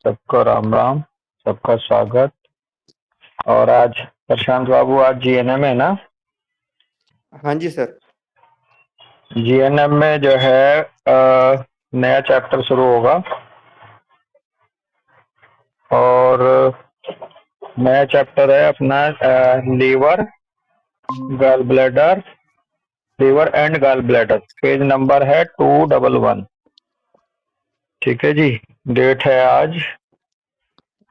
सबको राम राम, सबका स्वागत। और आज प्रशांत बाबू आज जीएनएम है ना? हाँ जी सर। जीएनएम में जो है नया चैप्टर शुरू होगा और नया चैप्टर है अपना liver gall bladder, liver and gall bladder. Page number है 211। ठीक है जी। डेट है आज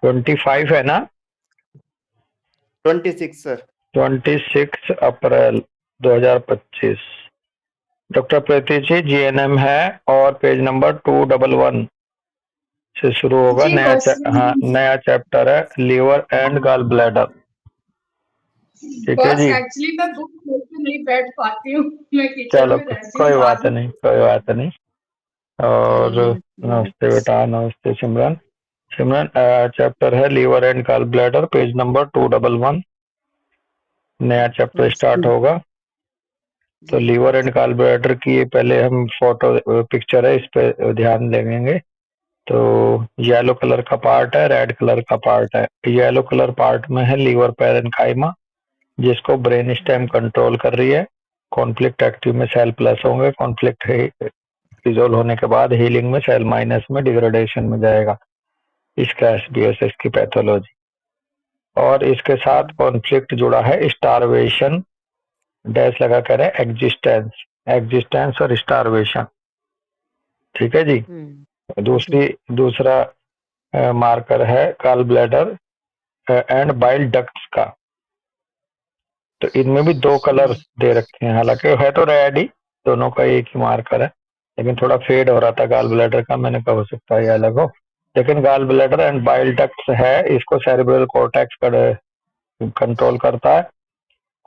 25 है ना? 26 सर। 26 अप्रैल 2025। डॉक्टर प्रीति जी जीएनएम है और पेज नंबर 211 से शुरू होगा। जी हाँ, नया चैप्टर है लीवर एंड गॉल ब्लैडर। ठीक है जी। एक्चुअली मैं बुक खोल के नहीं बैठ पाती हूँ, मैं किचन चलो में रहती हूँ। कोई बात नहीं, कोई बात नहीं। और नमस्ते बेटा, नमस्ते सिमरन। सिमरन चैप्टर है liver and gall bladder, page number 211। नया चैप्टर स्टार्ट होगा। तो लीवर एंड गॉल ब्लैडर की पहले हम फोटो पिक्चर है, इस पे ध्यान देंगे। तो येलो कलर का पार्ट है, रेड कलर का पार्ट है। येलो कलर पार्ट में है लीवर पैरेन्काइमा, जिसको ब्रेन स्टेम कंट्रोल कर रही है। कॉन्फ्लिक्ट एक्टिव में सेल प्लस होंगे, कॉन्फ्लिक्ट रिजोल्व होने के बाद हीलिंग में सेल माइनस में डिग्रेडेशन में जाएगा। इसका एसबीएस की पैथोलॉजी। और इसके साथ कॉन्फ्लिक्ट जुड़ा है स्टारवेशन, डैश लगा कर है एग्जिस्टेंस, एग्जिस्टेंस और स्टारवेशन। ठीक है जी। दूसरा मार्कर है gall bladder and bile ducts का। तो इनमें भी दो कलर दे रखे हैं, हालांकि है तो रेड ही, दोनों का एक ही मार्कर है, लेकिन थोड़ा फेड हो रहा था गॉल ब्लैडर का। मैंने कहा हो सकता है ये अलग हो, लेकिन gall bladder and bile ducts है, इसको सेरेब्रल कॉर्टेक्स कंट्रोल करता है।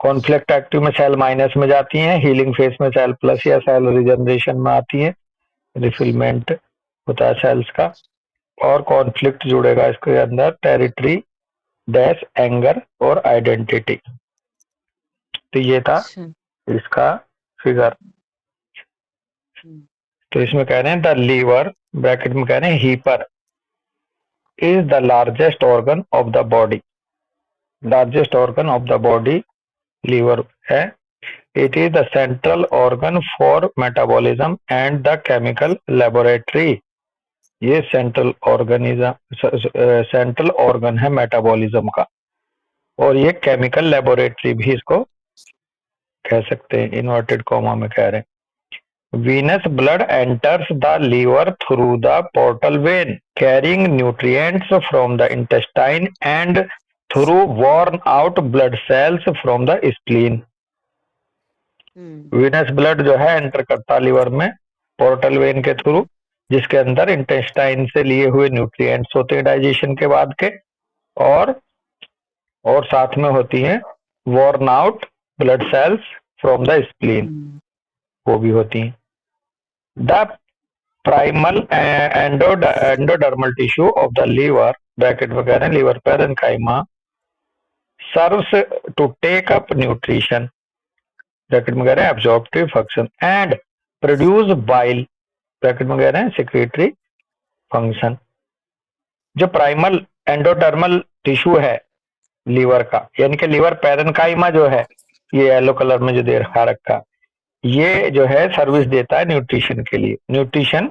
कॉन्फ्लिक्ट एक्टिव में सेल माइनस में जाती हैं, हीलिंग फेस में सेल प्लस या सेल रिजनरेशन में आती है, रिफिलमेंट होता है सेल्स का। और कॉन्फ्लिक्ट जुड़ेगा इसके अंदर टेरिटरी, डैश, एंगर और आइडेंटिटी। तो ये था इसका फिगर। तो इसमें कह रहे हैं द लीवर, ब्रैकेट में कह रहे हैं hepar, is the largest organ of the body. Largest organ of the body liver है। It is the central organ for metabolism and the chemical laboratory. ये सेंट्रल ऑर्गन है मेटाबॉलिज्म का, और ये केमिकल लेबोरेटरी भी इसको कह सकते हैं। इन्वर्टेड कॉमा में कह रहे हैं venous blood enters the liver through the portal vein carrying nutrients from the intestine and through worn out blood cells from the spleen. Venous blood जो है एंटर करता है लीवर में पोर्टल वेन के थ्रू, जिसके अंदर इंटेस्टाइन से लिए हुए न्यूट्रिएंट्स होते हैं डाइजेशन के बाद के, और साथ में होती हैं worn out blood cells from the spleen, वो भी होती हैं। The primal endodermal tissue of the liver, bracket में कह रहे हैं liver parenchyma, serves to take up nutrition, bracket में कह रहे हैं absorptive function, and produce bile, bracket में कह रहे हैं सेक्रेटरी फंक्शन। जो प्राइमल एंडोडर्मल टिश्यू है लीवर का, यानी कि लीवर पैरेन्काइमा जो है, ये येलो कलर में जो दे रखा, ये जो है सर्विस देता है न्यूट्रिशन के लिए, न्यूट्रिशन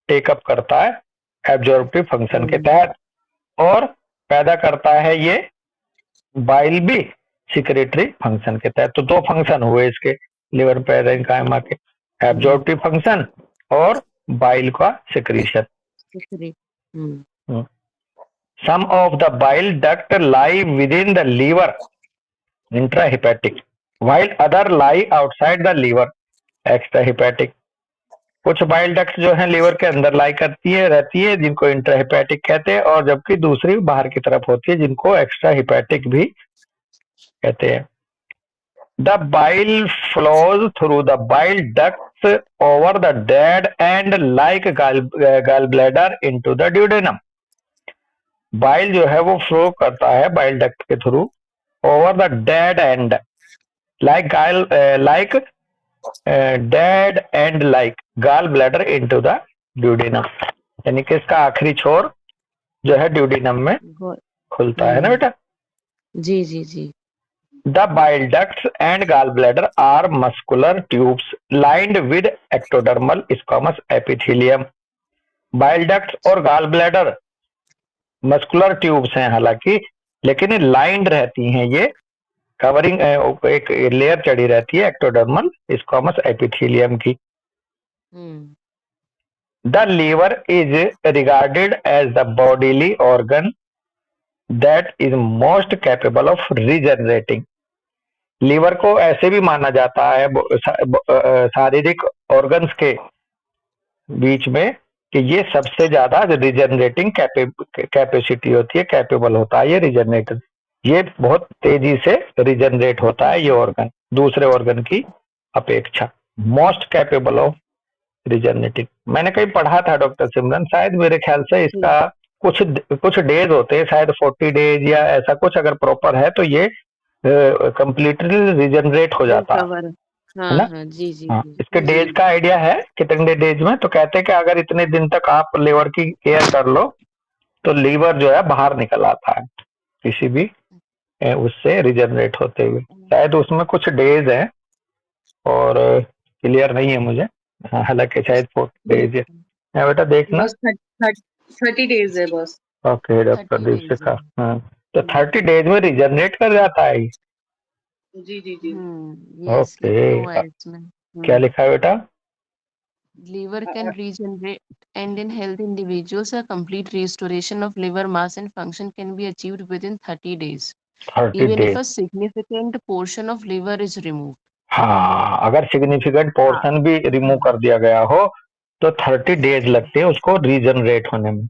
टेकअप करता है एब्जॉर्प्टिव फंक्शन के तहत, और पैदा करता है ये बाइल भी सिक्रेटरी फंक्शन के तहत। तो दो फंक्शन हुए इसके लिवर पैरेन्काइमा के, एब्जॉर्प्टिव फंक्शन और बाइल का secretion. Some of the bile duct lie within the liver, intrahepatic, while other lie outside the liver, extrahepatic. कुछ बाइल डक्ट्स जो है लीवर के अंदर लाई करती है, रहती है, जिनको इंट्राहेपेटिक कहते हैं, और जबकि दूसरी बाहर की तरफ होती है, जिनको एक्स्ट्रा हिपैटिक भी कहते हैं। The bile flows through the bile ducts over the dead end like gall bladder into the duodenum. Bile जो है वो फ्लो करता है बाइल डक्ट के through over the dead end, like dead end like gall bladder into the duodenum, यानी कि इसका आखिरी छोर जो है ड्यूडेनम में खुलता है ना बेटा। जी जी जी। The bile ducts and gallbladder are muscular tubes lined with ectodermal squamous epithelium. Bile ducts और gallbladder मस्कुलर ट्यूब्स हैं हालांकि, लेकिन लाइंड रहती हैं ये, कवरिंग एक लेयर चढ़ी रहती है एक्टोडर्मल स्क्वामस एपिथेलियम की। The liver is regarded as the bodily organ that is most capable of regenerating. Liver को ऐसे भी माना जाता है शारीरिक ऑर्गन्स के बीच में कि ये सबसे ज्यादा रिजनरेटिंग कैपेसिटी होती है, कैपेबल होता है ये रिजनरेटर। ये बहुत तेजी से रिजनरेट होता है ये ऑर्गन दूसरे ऑर्गन की अपेक्षा, मोस्ट कैपेबल ऑफ रिजनरेटिंग। मैंने कहीं पढ़ा था डॉक्टर सिमरन, शायद मेरे ख्याल से इसका कुछ डेज होते हैं, शायद 40 डेज या ऐसा कुछ, अगर प्रॉपर है तो ये कंप्लीटली रिजनरेट हो जाता है ना। हाँ, जी जी हाँ, जी। इसके डेज का आइडिया है कितने डेज में, तो कहते हैं कि अगर इतने दिन तक आप लीवर की केयर कर लो तो लीवर जो है बाहर निकल आता है किसी भी उससे रिजनरेट होते हुए। शायद उसमें कुछ डेज है और क्लियर नहीं है मुझे, हालांकि शायद 40 डेज है। बेटा देखना, बस 30 डेज है बस। Okay doctor Deepika. हाँ, तो 30 डेज में रिजनरेट कर जाता है। जी जी जी। ओके, क्या लिखा है बेटा? Liver can regenerate, and in healthy individuals, a complete restoration of liver mass and function can be achieved within 30 days, 30 even if days. a significant portion of liver is removed. हाँ, अगर significant portion भी remove कर दिया गया हो तो 30 days लगते हैं उसको रीजनरेट होने में।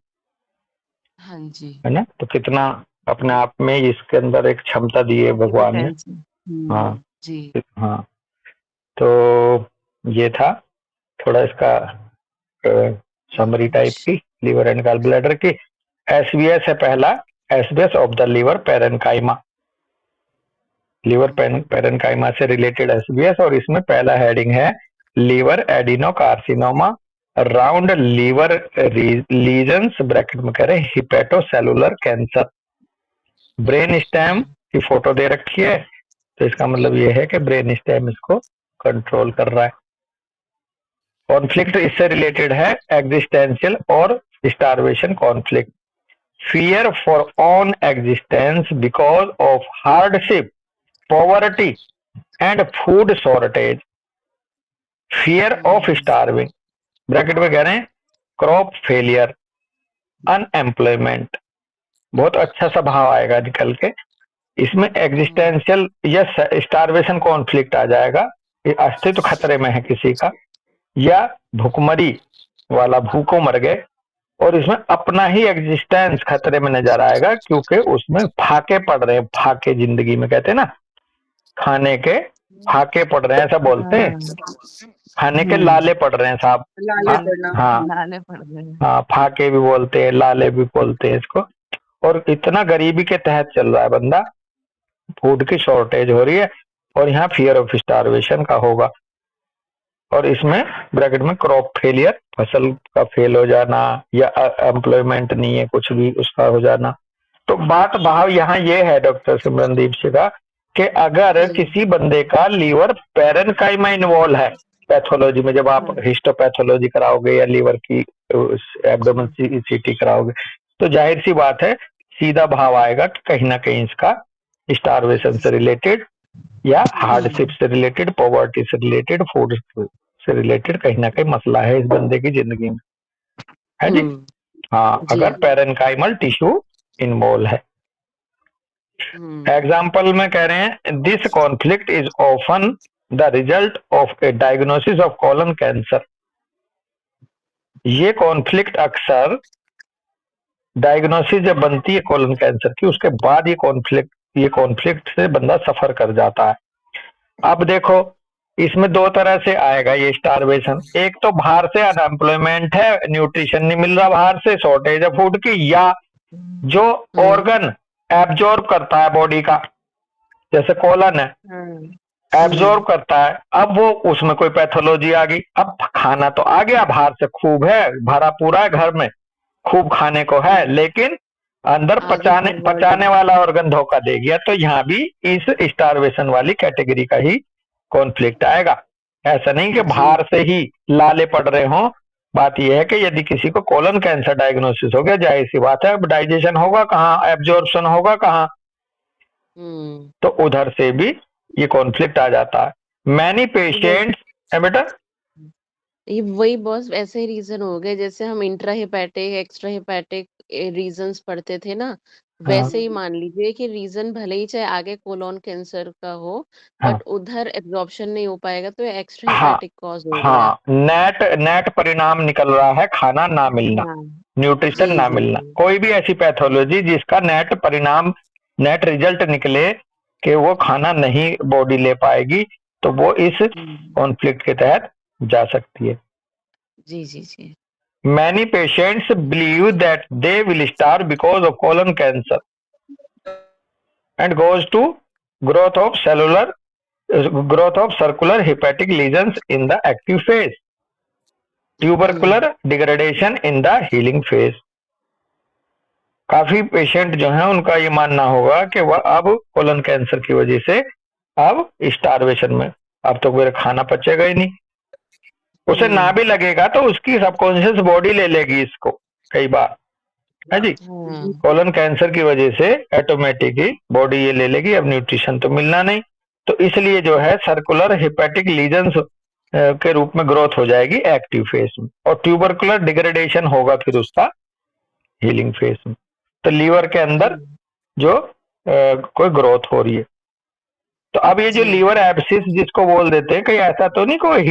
हाँ जी, है ना, तो कितना अपने आप में इसके अंदर एक क्षमता दी है भगवान ने। हाँ जी। हाँ, तो ये था थोड़ा इसका समरी टाइप की लीवर एंड गॉल ब्लैडर की। एसबीएस है पहला, SBS of the liver parenchyma, liver parenchyma से रिलेटेड एसबीएस, और इसमें पहला हेडिंग है liver adenocarcinoma round liver lesions, bracket में कह रहे हैं हिपेटोसेलुलर कैंसर। ब्रेन स्टेम की फोटो दे रखी है, तो इसका मतलब ये है कि ब्रेन स्टेम इसको कंट्रोल कर रहा है। कॉन्फ्लिक्ट इससे रिलेटेड है एग्जिस्टेंशियल और starvation conflict, fear for own existence because of hardship, poverty and food shortage, fear of starving, bracket में कह रहे हैं क्रॉप फेलियर, अनएम्प्लॉयमेंट। बहुत अच्छा सा भाव आएगा निकल के इसमें, एग्जिस्टेंशियल या स्टारवेशन कॉन्फ्लिक्ट आ जाएगा, अस्तित्व खतरे में है किसी का, या भूखमरी वाला भूखों मर गए, और इसमें अपना ही एग्जिस्टेंस खतरे में नजर आएगा क्योंकि उसमें फाके पड़ रहे हैं, फाके जिंदगी में कहते हैं ना, खाने के फाके पड़ रहे हैं ऐसा बोलते हैं, खाने के लाले पड़ रहे हैं साहब। हाँ लाले पड़ गए। हाँ, फाके भी बोलते हैं, लाले भी बोलते हैं इसको। और इतना गरीबी के तहत चल रहा है बंदा, फूड की शॉर्टेज हो रही है, और यहाँ फियर ऑफ स्टारवेशन का होगा, और इसमें ब्रैकेट में क्रॉप फेलियर, फसल का फेल हो जाना, या एम्प्लॉयमेंट नहीं है कुछ भी उसका हो जाना। तो बात भाव यहाँ ये है डॉक्टर सिमरनदीप सिंह कि अगर किसी बंदे का लीवर पेरेन्काइमा इन्वॉल्व है पैथोलॉजी में, जब आप हिस्टोपैथोलॉजी कराओगे या लीवर की एब्डोमेन सीटी कराओगे, तो जाहिर सी बात है सीधा भाव आएगा कि कहीं ना कहीं इसका स्टारवेशन से रिलेटेड या हार्डशिप से रिलेटेड, पॉवर्टी से रिलेटेड, फूड से रिलेटेड कहीं ना कहीं मसला है इस बंदे की जिंदगी में, है जी। हाँ, अगर पेरेन्काइमल टिश्यू इन्वॉल्व है। एग्जाम्पल में कह रहे हैं this conflict is often the result of A diagnosis of colon cancer. ये कॉन्फ्लिक्ट अक्सर डायग्नोसिस जब बनती है कॉलन कैंसर की, उसके बाद ये कॉन्फ्लिक्ट से बंदा सफर कर जाता है। अब देखो इसमें दो तरह से आएगा ये स्टारवेशन, एक तो बाहर से अनएम्प्लॉयमेंट है, न्यूट्रिशन नहीं मिल रहा बाहर से, शॉर्टेज है फूड की, या जो ऑर्गन एब्जॉर्ब करता है बॉडी का, जैसे कॉलन है एब्जॉर्ब करता है, अब वो उसमें कोई पैथोलॉजी आ गई, अब खाना तो आ गया बाहर से खूब है, भरा पूरा है घर में, खूब खाने को है, लेकिन अंदर आगे पचाने forward पचाने वाला ऑर्गन धोखा दे गया, तो यहाँ भी इस स्टारवेशन वाली कैटेगरी का ही कॉन्फ्लिक्ट आएगा। ऐसा नहीं कि जी। बाहर से ही लाले पड़ रहे हों। बात यह है कि यदि किसी को कोलन कैंसर डायग्नोसिस हो गया, जाहिर सी बात है अब डाइजेशन होगा कहाँ, एब्जॉर्प्शन होगा कहाँ, हम्म। तो उधर से भी ये कॉन्फ्लिक्ट आ जाता है। मैनी पेशेंट्स बेटा ये वही बॉस ऐसे ही रीजन हो गए जैसे हम intra hepatic extra hepatic reasons पढ़ते थे ना, हाँ वैसे ही मान लीजिए कि रीजन भले ही चाहे आगे कोलोन कैंसर का हो, हाँ बट उधर एब्जॉर्प्शन नहीं हो पाएगा तो एक्स्ट्रा हाँ हेपेटिक कॉज हो गया। हाँ, नेट नेट परिणाम निकल रहा है खाना ना मिलना, हाँ न्यूट्रिशन जी ना जी मिलना। जी। कोई भी ऐसी पैथोलॉजी जिसका नेट परिणाम, नेट रिजल्ट निकले कि वो खाना नहीं बॉडी ले पाएगी, तो वो इस कॉन्फ्लिक्ट के तहत जा सकती है। जी जी जी। Many patients believe that they will starve because of colon cancer and goes to growth of circular hepatic lesions in the active phase, tubercular degradation in the healing phase. काफी पेशेंट जो हैं उनका ये मानना होगा कि वह अब कोलन कैंसर की वजह से अब स्टारवेशन में, अब तो मेरा खाना पचेगा ही नहीं, उसे ना भी लगेगा तो उसकी सबकॉन्शियस बॉडी ले लेगी इसको कई बार, है जी। हाँ कोलन कैंसर की वजह से ऑटोमेटिक ही बॉडी ये ले लेगी, अब न्यूट्रिशन तो मिलना नहीं, तो इसलिए जो है सर्कुलर हेपेटिक लीजन्स के रूप में ग्रोथ हो जाएगी एक्टिव फेज में, और ट्यूबरकुलर डिग्रेडेशन होगा फिर उसका हीलिंग फेज में। तो लीवर के अंदर जो कोई ग्रोथ हो रही है, तो अब ये जो जी। लीवर एब्सिस जिसको बोल देते हैं, कहीं ऐसा तो नहीं कोई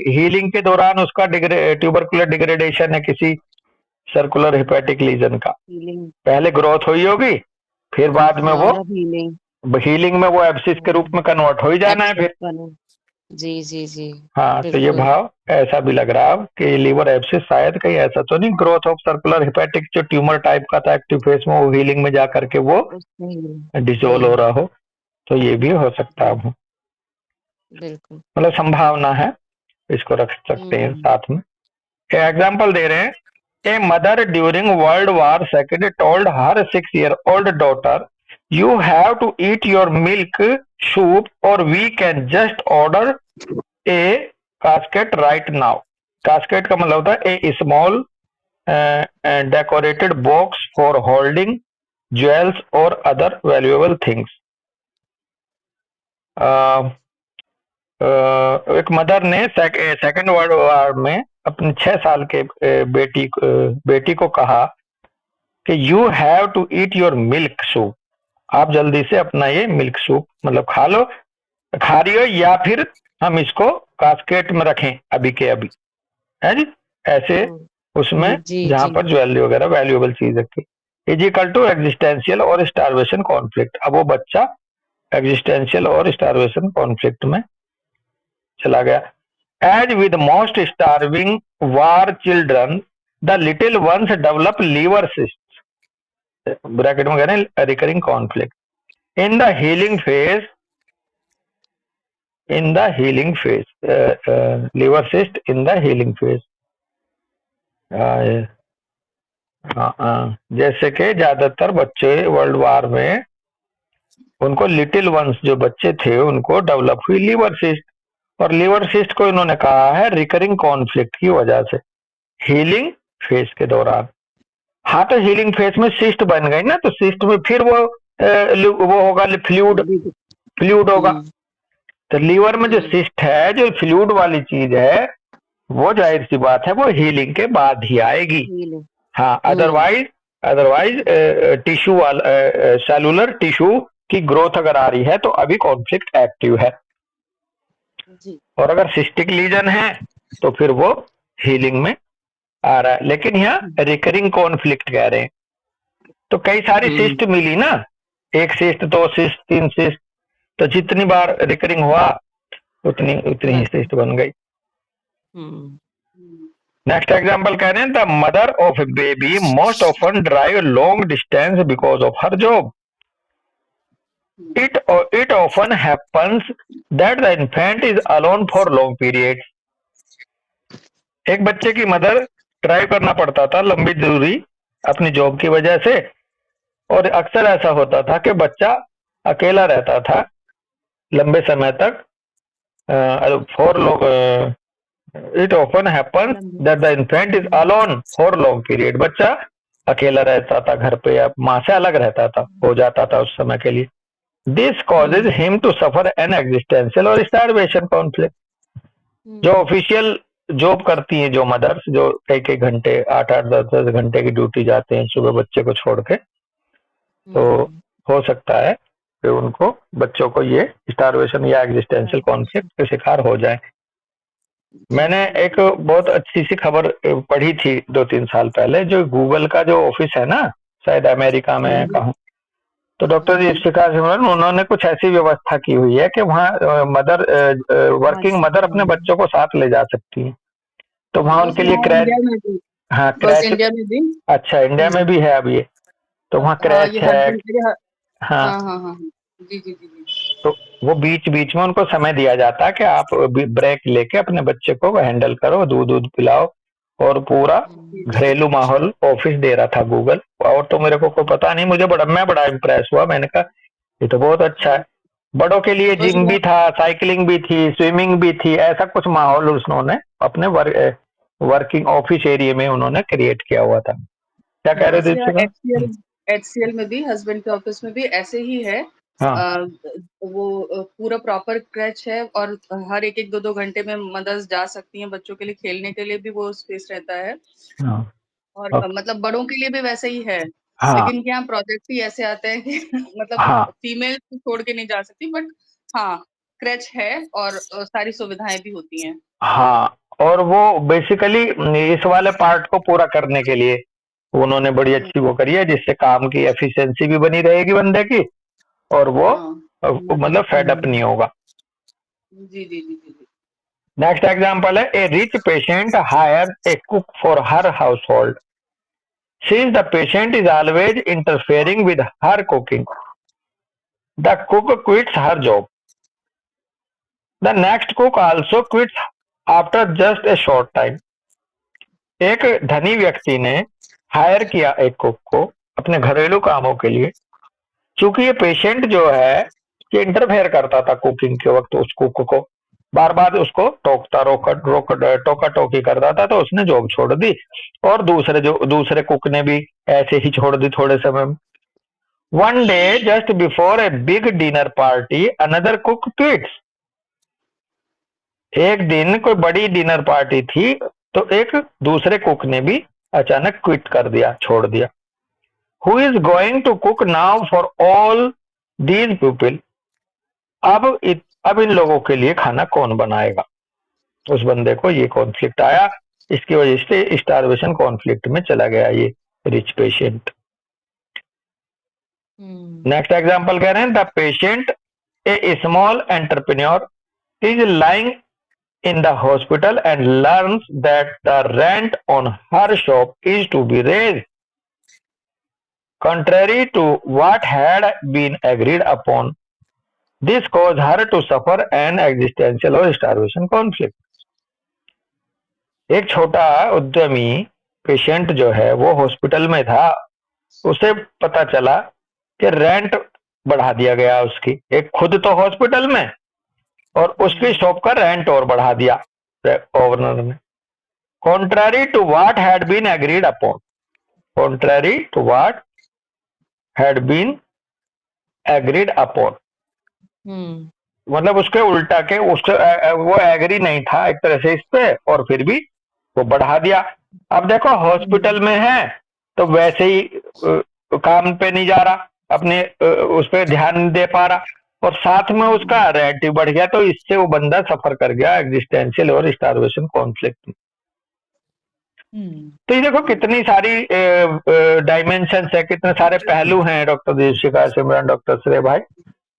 हीलिंग के दौरान उसका ट्यूबरकुलर डिग्रेडेशन है किसी सर्कुलर हेपेटिक लीजन का, हीलिंग पहले ग्रोथ हुई होगी, फिर बाद में हाँ वो और अब हीलिंग हीलिंग में वो एब्सिस के रूप में कन्वर्ट हो ही जाना है फिर। बना। जी जी जी। हाँ, तो ये बिल्कुल। भाव ऐसा भी लग रहा है कि लीवर एब्सिस शायद कहीं ऐसा तो नहीं ग्रोथ ऑफ सर्कुलर हेपेटिक जो ट्यूमर टाइप का था एक्टिव फेस में, वो हीलिंग में जा करके वो उससे healing। डिसोल्व हो रहा हो, तो ये भी हो सकता है, बिल्कुल। मतलब संभावना है, इसको रख सकते हैं साथ में। एग्जाम्पल दे रहे हैं, a mother during world war second told her 6-year-old daughter, you have to eat your milk soup और we can just order a casket right now. Casket का मतलब होता है a small decorated box for holding jewels और other valuable things. एक mother ने second world war में अपने 6 साल के बेटी को कहा कि you have to eat your milk soup, आप जल्दी से अपना ये मिल्क सूप मतलब खा लो, खा रही हो या फिर हम इसको कास्केट में रखें अभी के अभी, है जी, ऐसे उसमें जी जहां जी। पर ज्वेलरी वगैरह वैल्यूएबल चीज रखी। इजिकल टू एग्जिस्टेंशियल और स्टारवेशन कॉन्फ्लिक्ट, अब वो बच्चा एग्जिस्टेंशियल और स्टारवेशन कॉन्फ्लिक्ट में चला गया। As with most starving war children the little ones develop liver cyst, bracket में कह रहे हैं recurring conflict in the healing phase, in the healing phase, liver cyst in the healing phase. जैसे कि ज्यादातर बच्चे वर्ल्ड वार में उनको लिटिल वंस जो बच्चे थे उनको डेवलप हुई लीवर सिस्ट, और लीवर सिस्ट को इन्होंने कहा है रिकरिंग कॉन्फ्लिक्ट की वजह से हीलिंग फेज के दौरान। हाँ, तो हीलिंग फेज में सिस्ट बन गई ना, तो सिस्ट में फिर वो होगा फ्लूइड होगा, तो लीवर में जो सिस्ट है जो फ्लूइड वाली चीज है वो जाहिर सी बात है वो हीलिंग के बाद ही आएगी। हाँ, अदरवाइज टिश्यू वाला सेलुलर टिश्यू की ग्रोथ अगर आ रही है तो अभी कॉन्फ्लिक्ट एक्टिव है जी। और अगर सिस्टिक लीजन है तो फिर वो हीलिंग में आ रहा है, लेकिन यहाँ रिकरिंग कॉन्फ्लिक्ट कह रहे हैं। तो कई सारी सिस्ट मिली ना, 1 सिस्ट 2 सिस्ट 3 सिस्ट, तो जितनी बार रिकरिंग हुआ उतनी ही सिस्ट बन गई। नेक्स्ट एग्जांपल कह रहे हैं, the mother of A baby most often drive long distance because of her job, it often happens that the infant is alone for long periods। एक बच्चे की मदर ड्राइव करना पड़ता था लंबी दूरी अपनी जॉब की वजह से। और अक्सर ऐसा होता था कि बच्चा अकेला रहता था लंबे समय तक। फॉर लोग it often happen that the infant is alone for long period. बच्चा अकेला रहता था घर पे, या माँ से अलग रहता था, हो जाता था उस समय के लिए। This causes him to suffer an existential और स्टारवेशन कॉन्फ्लिक्ट। जो ऑफिशियल जॉब करती हैं जो मदर्स, जो कई कई घंटे 8-8 10-10 घंटे की ड्यूटी जाते हैं सुबह बच्चे को छोड़ के, तो हो सकता है कि उनको, बच्चों को ये स्टारवेशन या एग्जिस्टेंशियल कॉन्फ्लिक्ट के शिकार हो जाए। मैंने एक बहुत अच्छी सी खबर पढ़ी थी 2-3 साल पहले, जो गूगल का जो ऑफिस है ना, शायद अमेरिका में कहूँ, तो डॉक्टर दीपिका सिमरन, उन्होंने कुछ ऐसी व्यवस्था की हुई है कि वहाँ वर्किंग मदर अपने बच्चों को साथ ले जा सकती है। तो वहाँ उनके लिए क्रैच, हाँ क्रैच, इंडिया में भी। अच्छा इंडिया में भी है अब ये, तो वहाँ क्रैच ये है। हस्बैंड, हाँ हाँ जी जी जी जी। तो वो बीच बीच में उनको समय दिया जाता है कि आप ब्रेक लेके अपने बच्चे को हैंडल करो, दूध दूध पिलाओ, और पूरा घरेलू माहौल ऑफिस दे रहा था गूगल। और तो मेरे को कोई पता नहीं, मैं बड़ा इम्प्रेस हुआ। मैंने कहा ये तो बहुत अच्छा है। बड़ों के लिए जिम भी था, साइकिलिंग भी थी, स्विमिंग भी थी, ऐसा कुछ माहौल उन्होंने अपने वर्किंग ऑफिस एरिया में उन्होंने क्रिएट किया हुआ था। क्या कह रहे थे? HCL में भी, हस्बैंड के ऑफिस में भी ऐसे ही है। हाँ वो पूरा प्रॉपर क्रैच है, और हर एक 1-2 घंटे में मदर्स जा सकती हैं बच्चों के लिए खेलने के लिए भी, वो स्पेस रहता है। हाँ और मतलब बड़ों के लिए भी वैसे ही है। हाँ लेकिन क्या प्रोजेक्ट ही ऐसे आते हैं कि मतलब हाँ फीमेल छोड़ के नहीं जा सकती, बट हाँ क्रैच है और सारी सुविधाएं भी होती हैं। हाँ, और वो बेसिकली इस वाले पार्ट को पूरा करने के लिए उन्होंने बड़ी अच्छी वो करी है, जिससे काम की एफिशिएंसी भी बनी रहेगी बंदे की, और वो मतलब फेड अप नहीं होगा। जी जी जी जी। नेक्स्ट एग्जांपल है, a rich patient hire a cook for her household, since the patient is always interfering with her cooking, the cook quits her job. The next cook also quits after just a short time. एक धनी व्यक्ति ने higher किया एक cook को अपने घरेलू कामों के लिए। चूंकि ये पेशेंट जो है ये इंटरफेयर करता था कुकिंग के वक्त, उस कुक को बार बार उसको टोका टोकी करता था, तो उसने जॉब छोड़ दी। और दूसरे कुक ने भी ऐसे ही छोड़ दी थोड़े समय में। One day just before a big dinner party another cook quits. एक दिन कोई बड़ी डिनर पार्टी थी, तो एक दूसरे कुक ने भी अचानक क्विट कर दिया, छोड़ दिया। Who is going to cook now for all these people? अब इन लोगों के लिए खाना कौन बनाएगा? उस बंदे को ये कॉन्फ्लिक्ट आया, इसकी वजह से स्टारवेशन कॉन्फ्लिक्ट में चला गया ये रिच पेशेंट। नेक्स्ट एग्जांपल कह रहे हैं, the patient A small entrepreneur is lying in the hospital and learns that the rent on her shop is to be raised, contrary to what had been agreed upon. This caused her to suffer an existential or starvation conflict. एक छोटा उद्यमी patient जो है वो hospital में था, उसे पता चला कि रेंट बढ़ा दिया गया उसकी, एक खुद तो हॉस्पिटल में, और उसकी शॉप का रेंट और बढ़ा दिया ओनर ने। Contrary to what had been agreed upon. Contrary to what had been agreed upon. मतलब उसके उल्टा के, उसके वो एग्री नहीं था एक तरह से इस पे, और फिर भी वो बढ़ा दिया। अब देखो हॉस्पिटल में है तो वैसे ही काम पे नहीं जा रहा, अपने उस पर ध्यान नहीं दे पा रहा, और साथ में उसका रेंट ही बढ़ गया, तो इससे वो बंदा सफर कर गया एग्जिस्टेंशियल और स्टारवेशन कॉन्फ्लिक्ट। तो ये देखो कितनी सारी डायमेंशंस है, कितने सारे पहलू हैं डॉक्टर दीपिका सिमरन, डॉक्टर श्रेय भाई,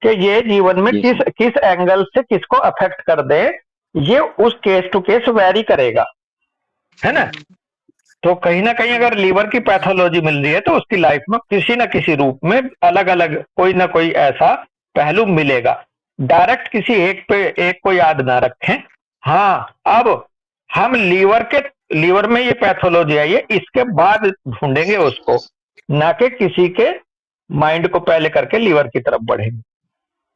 कि ये जीवन में किस एंगल से किसको अफेक्ट कर दे, ये उस केस टू केस वेरी करेगा, है ना। तो कहीं ना कहीं अगर लीवर की पैथोलॉजी मिल रही है तो उसकी लाइफ में किसी ना किसी रूप में अलग अलग कोई ना कोई ऐसा पहलू मिलेगा। डायरेक्ट किसी एक पे एक को याद ना रखें। हाँ, अब हम लीवर के लीवर में ये पैथोलॉजी आई है, इसके बाद ढूंढेंगे उसको, ना कि किसी के माइंड को पहले करके लीवर की तरफ बढ़ेंगे।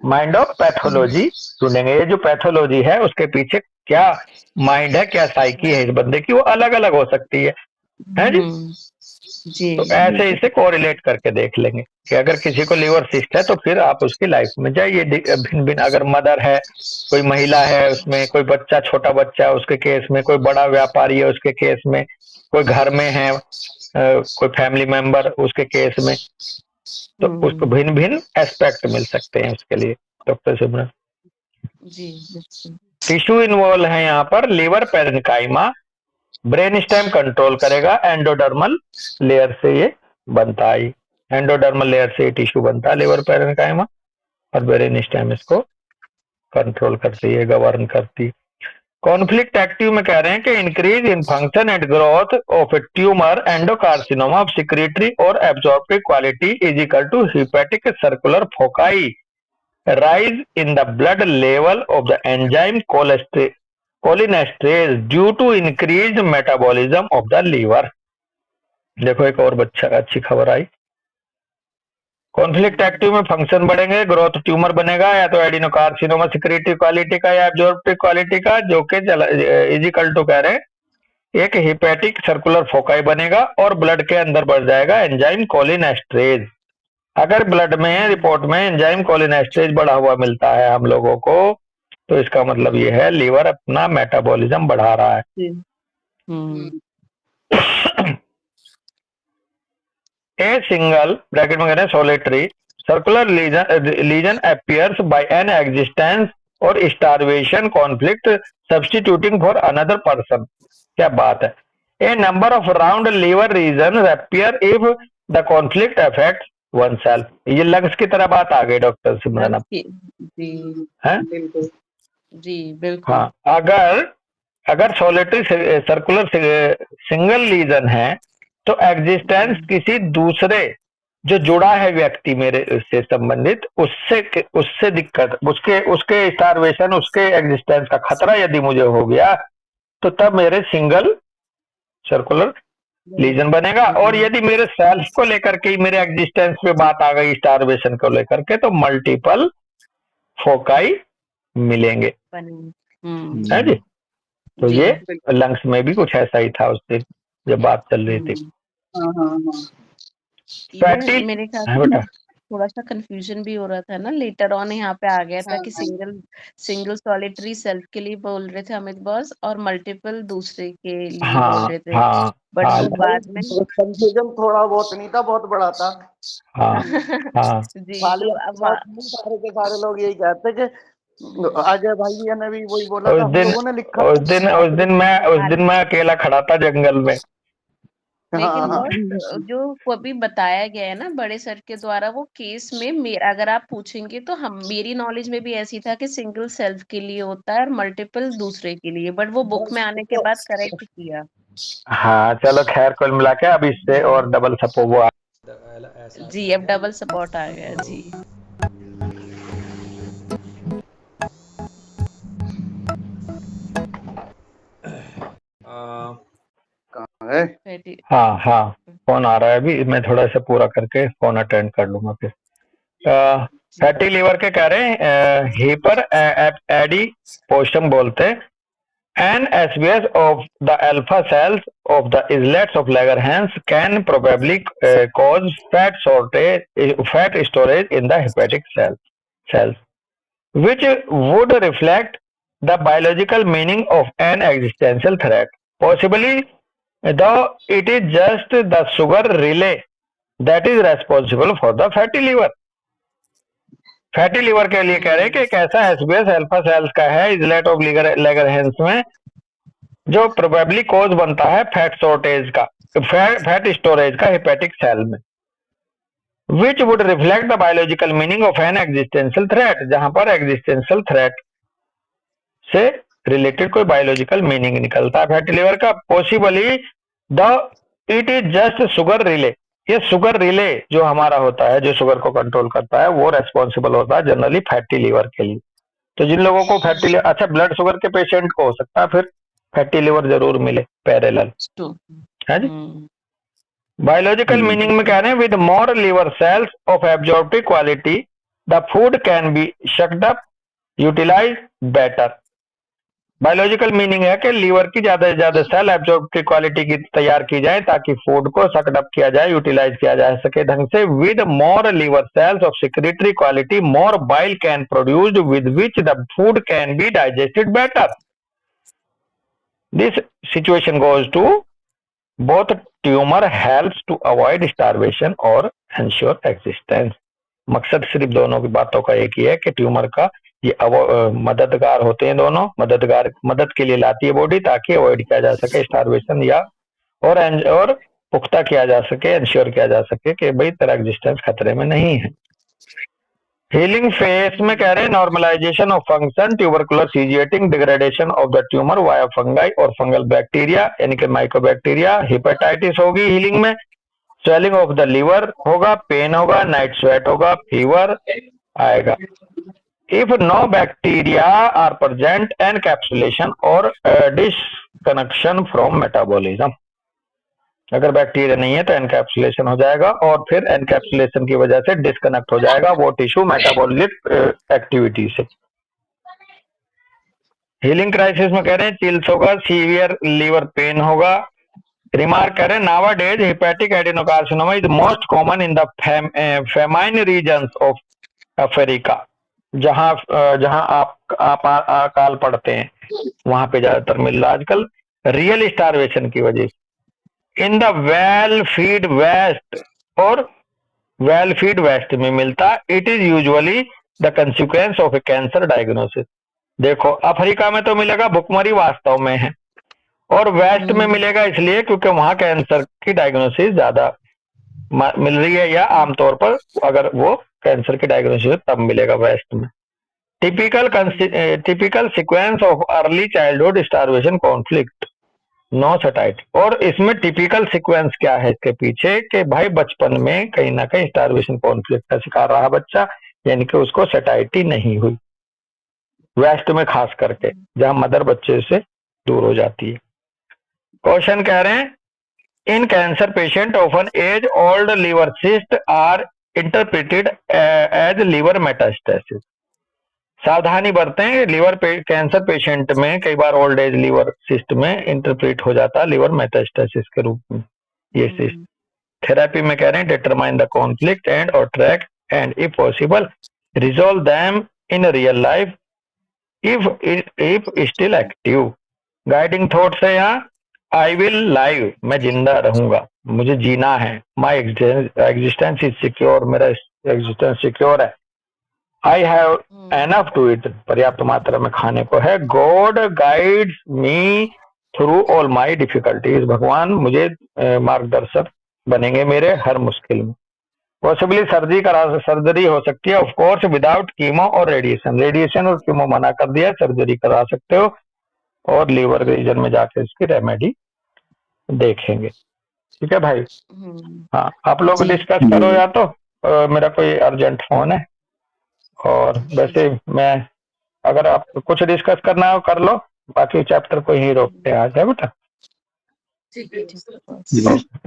माइंड ऑफ पैथोलॉजी ढूंढेंगे, ये जो पैथोलॉजी है उसके पीछे क्या माइंड है, क्या साइकी है इस बंदे की, वो अलग अलग हो सकती है जी। जी तो ऐसे इसे कोरिलेट करके देख लेंगे कि अगर किसी को लीवर सिस्ट है तो फिर आप उसकी लाइफ में जाइए भिन्न भिन्न, अगर मदर है, कोई महिला है उसमें, कोई बच्चा छोटा बच्चा है उसके केस में, कोई बड़ा व्यापारी है उसके केस में, कोई घर में है कोई फैमिली मेंबर उसके केस में, तो उसको भिन्न भिन्न एस्पेक्ट मिल सकते हैं उसके लिए। डॉक्टर सिमरन जी बिल्कुल। टिश्यू इन्वॉल्व है यहाँ पर, liver parenchyma, brain stem control करेगा, एंडोडर्मल लेयर से ये बनता है, एंडोडर्मल लेयर से टिश्यू बनता है लीवर पेरेन्काइमा, और ब्रेन स्टेम इसको कंट्रोल करती है, गवर्न करती। कॉन्फ्लिक्ट एक्टिव में कह रहे हैं कि increase in function and growth of a tumour adenocarcinoma of secretory और absorptive quality is equal to hepatic circular foci, rise in the blood level of the enzyme cholinesterase due to increased metabolism of the liver। देखो एक और अच्छी खबर आई, conflict active में function बढ़ेंगे, growth tumour बनेगा, या तो एडिनोकार्सिनोमा सिक्रेटरी क्वालिटी का या एब्जॉर्प्टिव क्वालिटी का, जो कि इजिकल टू कह रहे हैं एक हिपैटिक सर्कुलर फोकाई बनेगा और ब्लड के अंदर बढ़ जाएगा एंजाइम कोलिनेस्ट्रेज। अगर ब्लड में रिपोर्ट में एंजाइम कोलिनेस्ट्रेज बढ़ा हुआ मिलता है हम लोगों को, तो इसका मतलब ये है लीवर अपना मेटाबॉलिज्म बढ़ा रहा है। ए सिंगल ब्रैकेट में कह रहे हैं solitary circular lesion appears by an existence और starvation conflict substituting for another person. क्या बात है। A number of round liver region appear if the conflict affect one self. ये लंग्स की तरह बात आ गई डॉक्टर सिमरन। जी है बिल्कुल जी बिल्कुल। हाँ, अगर सोलिटरी सर्कुलर सिंगल लीजन है तो एग्जिस्टेंस किसी दूसरे जो जुड़ा है व्यक्ति मेरे से संबंधित, उससे दिक्कत, उसके स्टारवेशन, उसके एग्जिस्टेंस का खतरा यदि मुझे हो गया तो तब मेरे सिंगल सर्कुलर लीजन बनेगा। और यदि मेरे सेल्फ को लेकर के मेरे एग्जिस्टेंस पे बात आ गई स्टारवेशन को लेकर के, तो मल्टीपल फोकाई मिलेंगे, है जी। तो जी, ये लंग्स में भी कुछ ऐसा ही था उस दिन जब बात चल रही थी। इवन मेरे ख्याल हाँ से बेटा, थोड़ा सा कंफ्यूजन भी हो रहा था ना, लेटर ऑन यहाँ पे आ गया था कि सिंगल सॉलिटरी सेल्फ के लिए बोल रहे थे अमित बॉस और मल्टीपल दूसरे के लिए बोल हाँ रहे थे, हाँ बट हाँ वो बाद में कंफ्यूजन थोड़ा बहुत नहीं था, बहुत बड़ा था। हाँ हाँ जी खाली तो अब सारे के सारे लोग यही कहते कि अजय भाई ने भी वही बोला था, हम लोगों ने लिखा उस दिन मैं अकेला खड़ा था जंगल में। लेकिन हाँ। बॉस जो अभी बताया गया है ना बड़े सर के द्वारा, वो केस में अगर आप पूछेंगे तो हम मेरी नॉलेज में भी ऐसी था कि सिंगल सेल्फ के लिए होता है और मल्टीपल दूसरे के लिए, बट वो बुक में आने के बाद करेक्ट किया। हाँ चलो खैर, कुल मिला के अब इससे और डबल सपो वो जी अब डबल सपोर्ट आ गया जी। हाँ हाँ फोन आ रहा है अभी, मैं थोड़ा सा पूरा करके फोन अटेंड कर लूंगा फिर। फैटी लीवर के कह रहे हैं हीपर एडिपोस्टम बोलते हैं, an SBS of the alpha cells of the islets of Langerhans can probably cause fat storage in the hepatic cells, which would reflect the biological meaning of an existential threat. Possibly, though it is just the sugar relay that is responsible for the fatty liver. Fatty liver के लिए कह रहे हैं कि एक ऐसा SBS alpha cells का है इजलेट ऑफ लैगरहैंस में, जो प्रोबेबली कोज बनता है फैट शॉर्टेज का, फैट स्टोरेज का हेपेटिक सेल में, which would reflect the biological meaning of N existential threat, जहां पर एग्जिस्टेंशियल थ्रेट से रिलेटेड कोई बायोलॉजिकल मीनिंग निकलता है फैटी लीवर का। Possibly the it is just sugar relay, ये शुगर रिले जो हमारा होता है, जो शुगर को कंट्रोल करता है, वो रेस्पॉन्सिबल होता है जनरली फैटी लीवर के लिए। तो जिन लोगों को फैटी लीवर, अच्छा ब्लड शुगर के पेशेंट को हो सकता है फिर फैटी लिवर जरूर मिले पैरेलल, है जी। बायोलॉजिकल मीनिंग में कह रहे हैं with more liver cells of absorptive quality the food can be sucked up utilise better. Biological meaning है कि लीवर की ज्यादा से ज्यादा सेल एब्जॉर्प्टिव क्वालिटी की तैयार की जाए ताकि फूड को सक्ड अप किया जाए, यूटिलाइज किया जा सके ढंग से। With more liver cells of secretory quality more bile can produced with which the food can be digested better. This situation goes to both tumor helps to avoid starvation और ensure existence। मकसद सिर्फ दोनों की बातों का एक ही है कि ट्यूमर का ये मददगार होते हैं, दोनों मदद के लिए लाती है बॉडी ताकि अवॉइड किया जा सके स्टारवेशन या और पुख्ता किया जा सके, इंश्योर किया जा सके कि भाई तेरा एग्जिस्टेंस खतरे में नहीं है। हीलिंग फेस में कह रहे हैं normalization of function, tuberculosis, degradation of the tumour via fungi और फंगल बैक्टीरिया यानी कि माइक्रोबैक्टीरिया। हेपेटाइटिस होगी हीलिंग में, स्वेलिंग ऑफ द लिवर होगा, पेन होगा, नाइट स्वेट होगा, फीवर आएगा। If no bacteria are present encapsulation और डिस्कनेक्शन फ्रॉम मेटाबॉलिज्म। अगर बैक्टीरिया नहीं है तो एनकैप्सुलेशन हो जाएगा और फिर एनकैप्सुलेशन की वजह से डिस्कनेक्ट हो जाएगा वो टिश्यू मेटाबॉलिक एक्टिविटी से। हीलिंग क्राइसिस में कह रहे हैं चिल्स होगा, सीवियर लीवर पेन होगा। रिमार्क करें nowadays hepatic adenocarcinoma is most common in the famine regions of Africa. जहां जहां आप अकाल पड़ते हैं वहां पे ज्यादातर मिल रहा आजकल रियल स्टारवेशन की वजह से। In the well fed West और वेल फीड वेस्ट में मिलता। It is usually the consequence of a cancer diagnosis. देखो अफ्रीका में तो मिलेगा, भुखमरी वास्तव में है, और वेस्ट में मिलेगा इसलिए क्योंकि वहां कैंसर की डायग्नोसिस ज्यादा मिल रही है, या आमतौर पर अगर वो कैंसर की डायग्नोसिस तब मिलेगा वेस्ट में। Typical sequence of early childhood starvation conflict no satiety. और इसमें टिपिकल सीक्वेंस क्या है इसके पीछे कि भाई बचपन में कहीं ना कहीं स्टारवेशन कॉन्फ्लिक्ट का शिकार रहा बच्चा, यानी कि उसको सटाइटी नहीं हुई, वेस्ट में खास करके जहां मदर बच्चे से दूर हो जाती है। क्वेश्चन कह रहे हैं in cancer patient often age old liver cyst are interpreted as liver metastasis. सावधानी बरतें, लिवर कैंसर पेशेंट में कई बार ओल्ड एज लिवर सिस्ट में इंटरप्रेट हो जाता है लिवर मेटास्टेसिस के रूप में ये सिस्ट। थेरेपी में कह रहे हैं डिटरमाइन द कॉन्फ्लिक्ट एंड और track and if possible resolve them in real life if still active. Guiding thoughts है यहाँ आई विल लाइव, मैं जिंदा रहूंगा, मुझे जीना है। माई एग्जिस्टेंस इज सिक्योर, मेरा एग्जिस्टेंस सिक्योर है। I have enough to eat, पर्याप्त मात्रा में खाने को है। God guides me through all my difficulties, भगवान मुझे मार्गदर्शक बनेंगे मेरे हर मुश्किल में। पॉसिबली सर्जरी हो सकती है ऑफ कोर्स विदाउट कीमो और रेडिएशन। रेडिएशन और कीमो मना कर दिया, सर्जरी करा सकते हो और लीवर रीजन में जाकर इसकी रेमेडी देखेंगे। ठीक है भाई। हाँ आप लोग डिस्कस करो या तो मेरा कोई अर्जेंट फोन है, और वैसे मैं अगर आप कुछ डिस्कस करना हो कर लो, बाकी चैप्टर को ही रोकते हैं आज है बेटा।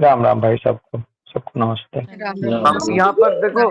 राम राम भाई सबको, सबको नमस्ते। यहाँ पर देखो